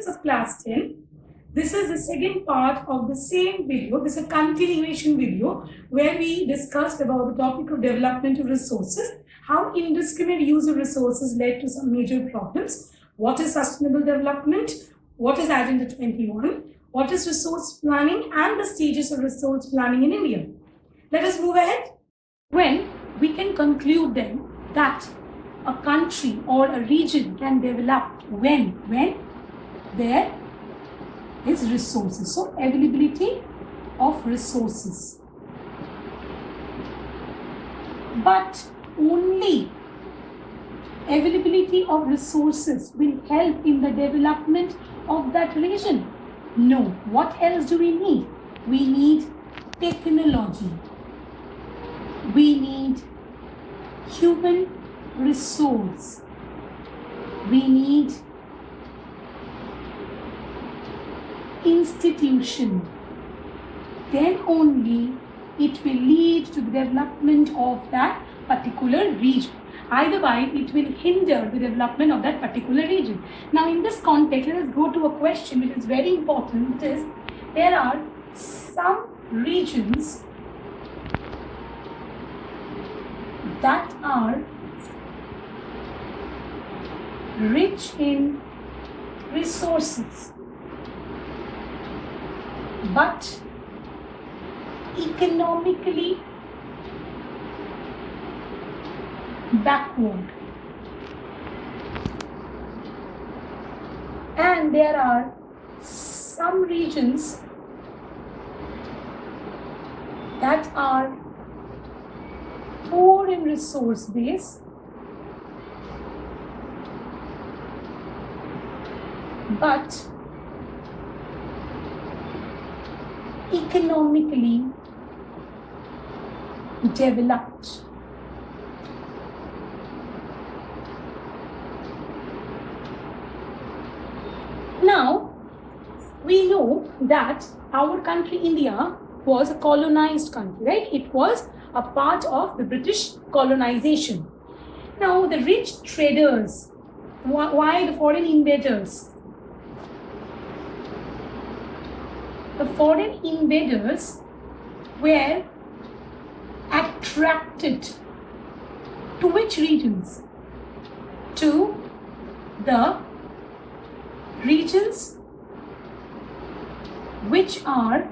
of class 10. This is the second part of the same video. This is a continuation video where we discussed about the topic of development of resources, how indiscriminate use of resources led to some major problems, what is sustainable development, what is Agenda 21, what is resource planning, and the stages of resource planning in India. Let us move ahead. When we can conclude then that a country or a region can develop when there is resources. So availability of resources. But only availability of resources will help in the development of that region. No. What else do we need? We need technology. We need human resource. We need institution. Then only it will lead to the development of that particular region. Otherwise, it will hinder the development of that particular region. Now, in this context, let us go to a question which is very important. It is, there are some regions that are rich in resources but economically backward, and there are some regions that are poor in resource base but economically developed. Now, we know that our country, India, was a colonized country, right? It was a part of the British colonization. Now, the rich traders, why the foreign invaders? The foreign invaders were attracted to which regions? To the regions which were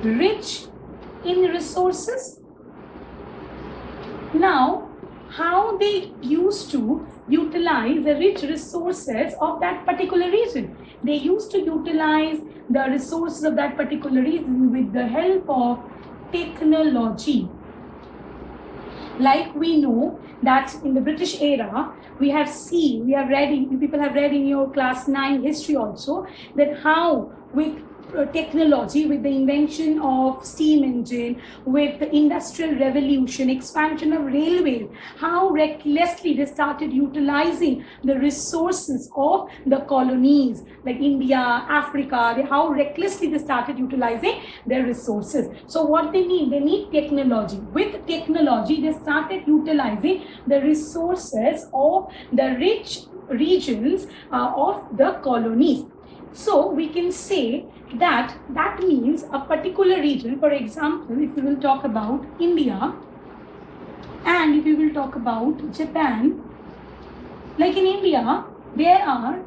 rich in resources. Now, how they used to utilize the rich resources of that particular region? They used to utilize the resources of that particular region with the help of technology. Like we know that in the British era, we have read, you people have read in your class 9 history also, that how with technology, with the invention of steam engine, with the industrial revolution, expansion of railways, how recklessly they started utilizing the resources of the colonies like India, Africa, how recklessly they started utilizing their resources. So what they need technology. With technology, they started utilizing the resources of the rich regions of the colonies. So we can say that means a particular region, for example, if we will talk about India and if we will talk about Japan, like in India, there are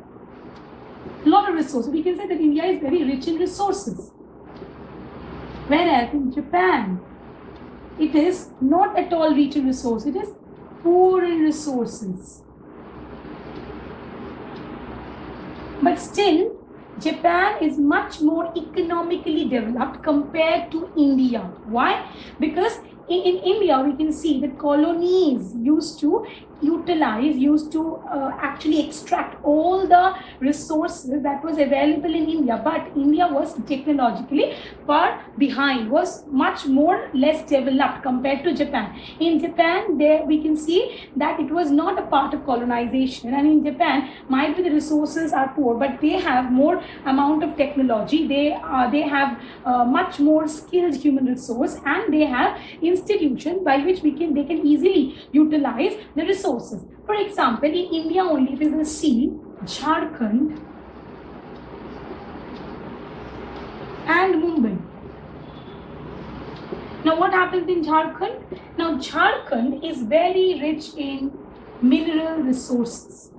a lot of resources. We can say that India is very rich in resources. Whereas in Japan, it is not at all rich in resources, it is poor in resources. But still, Japan is much more economically developed compared to India. Why? Because in India, we can see that colonies used to utilize, used to actually extract all the resources that was available in India. But India was technologically far behind, was much more less developed compared to Japan. In Japan, there we can see that it was not a part of colonization, and in Japan, might be the resources are poor, but they have more amount of technology. They have much more skilled human resource, and they have institution by which they can easily utilize the resources. For example, in India only, if you will see Jharkhand and Mumbai. Now what happens in Jharkhand? Now Jharkhand is very rich in mineral resources,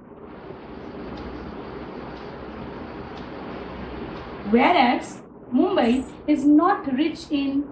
whereas Mumbai is not rich in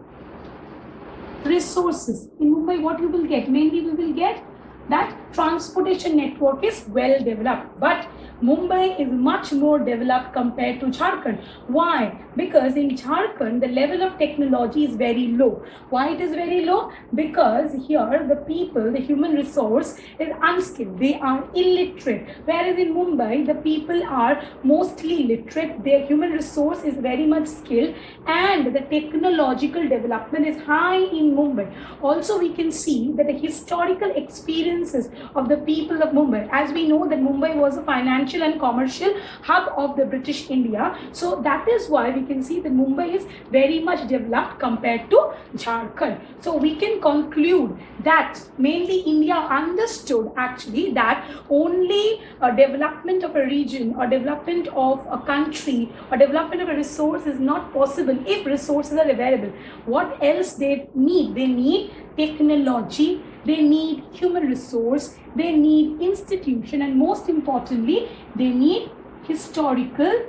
resources. In Mumbai, what you will get? Mainly we will get that transportation network is well developed, but Mumbai is much more developed compared to Jharkhand. Why? Because in Jharkhand, the level of technology is very low. Why it is very low? Because here the people, the human resource is unskilled. They are illiterate. Whereas in Mumbai, the people are mostly literate. Their human resource is very much skilled, and the technological development is high in Mumbai. Also, we can see that the historical experiences of the people of Mumbai, as we know that Mumbai was a financial and commercial hub of the British India. So that is why we can see that Mumbai is very much developed compared to Jharkhand. So we can conclude that mainly India understood actually that only a development of a region or development of a country or development of a resource is not possible if resources are available. What else they need? They need technology, they need human resource, they need institution, and most importantly, they need historical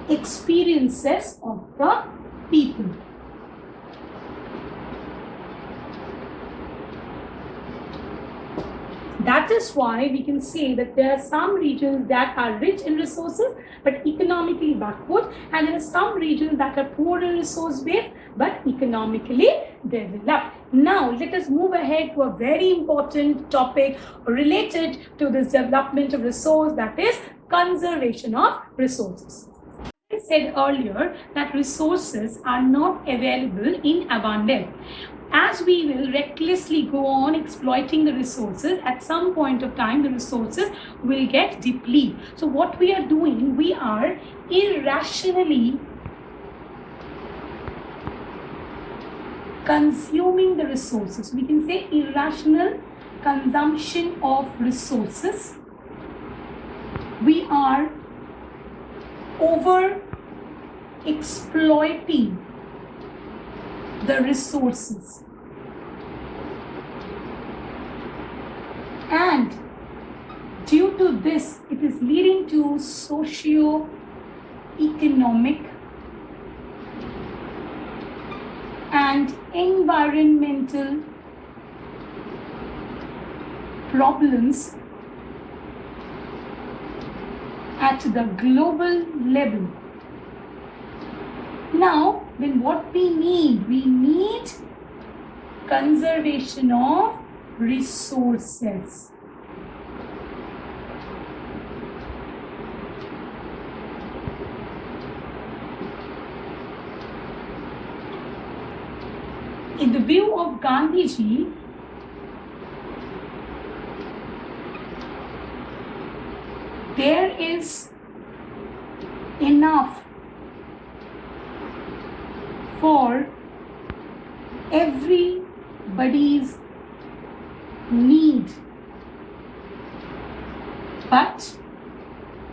experiences of the people. That is why we can say that there are some regions that are rich in resources but economically backward, and there are some regions that are poor in resource base but economically developed. Now let us move ahead to a very important topic related to this development of resource, that is conservation of resources. I said earlier that resources are not available in abundance. As we will recklessly go on exploiting the resources, at some point of time the resources will get depleted. So what we are doing, we are irrationally consuming the resources. We can say irrational consumption of resources. We are over exploiting the resources, and due to this it is leading to socio-economic and environmental problems at the global level. Now, then what we need conservation of resources. In the view of Gandhiji, there is enough for everybody's need, but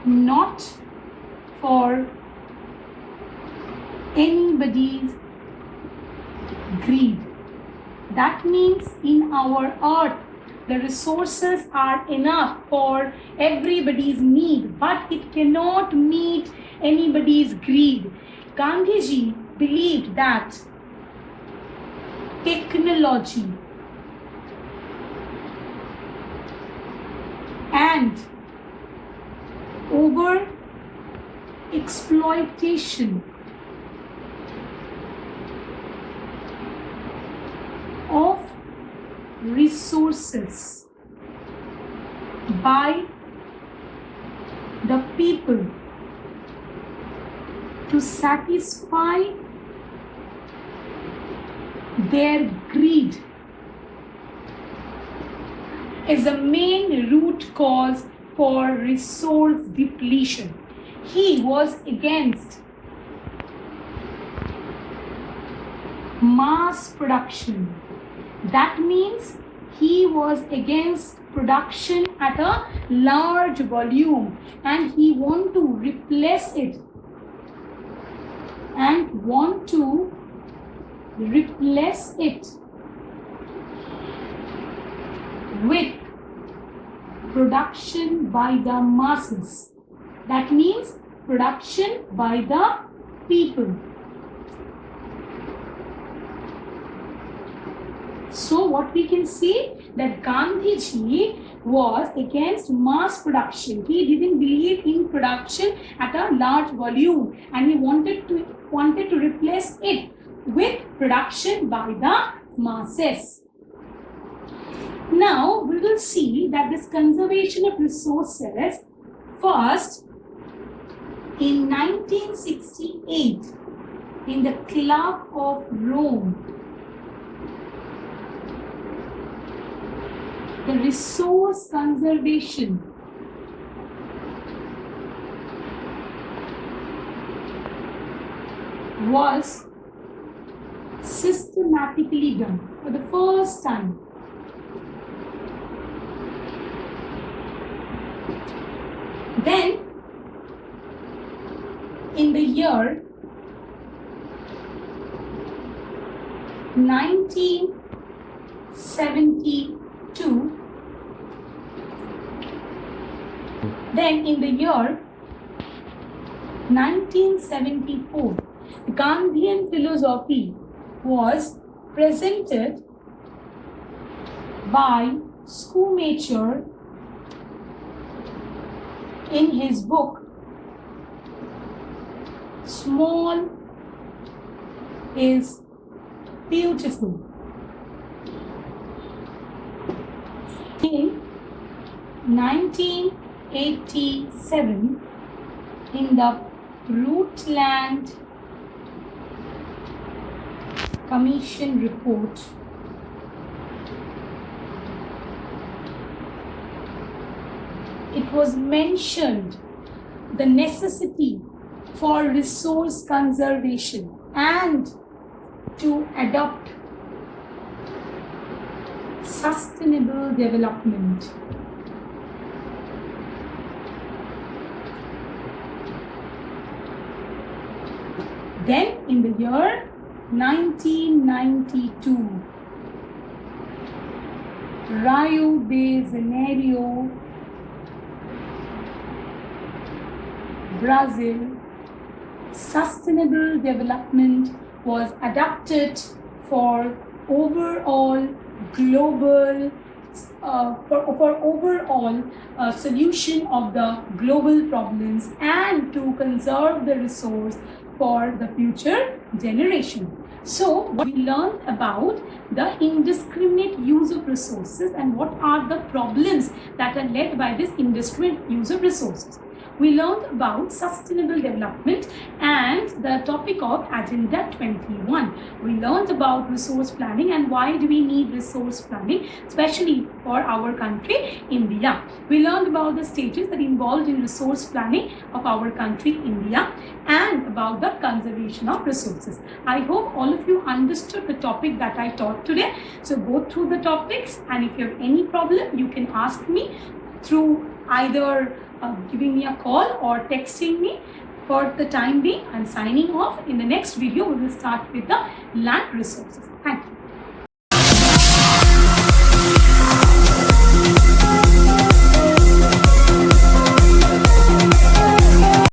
not for anybody's greed. That means in our earth, the resources are enough for everybody's need, but it cannot meet anybody's greed. Gandhiji believed that technology and over exploitation of resources by the people to satisfy their greed is the main root cause for resource depletion. He was against mass production. That means he was against production at a large volume, and he want to replace it with production by the masses. That means production by the people. So what we can see that Gandhiji was against mass production. He didn't believe in production at a large volume, and he wanted to replace it with production by the masses. Now we will see that this conservation of resources, first in 1968 in the Club of Rome, the resource conservation was systematically done for the first time. Then, in the year 1972, then in the year 1974, the Gandhian philosophy was presented by Schoemaker in his book Small is Beautiful. In 1987, in the Brundtland Commission report, it was mentioned the necessity for resource conservation and to adopt sustainable development. Then in the year 1992, Rio de Janeiro, Brazil, sustainable development was adopted for overall global solution of the global problems and to conserve the resource for the future generation. So we learned about the indiscriminate use of resources and what are the problems that are led by this indiscriminate use of resources. We learned about sustainable development and the topic of Agenda 21. We learned about resource planning and why do we need resource planning, especially for our country, India. We learned about the stages that involved in resource planning of our country, India, and about the conservation of resources. I hope all of you understood the topic that I taught today. So go through the topics, and if you have any problem, you can ask me through either giving me a call or texting me. For the time being, I'm signing off. In the next video, we will start with the land resources. Thank you.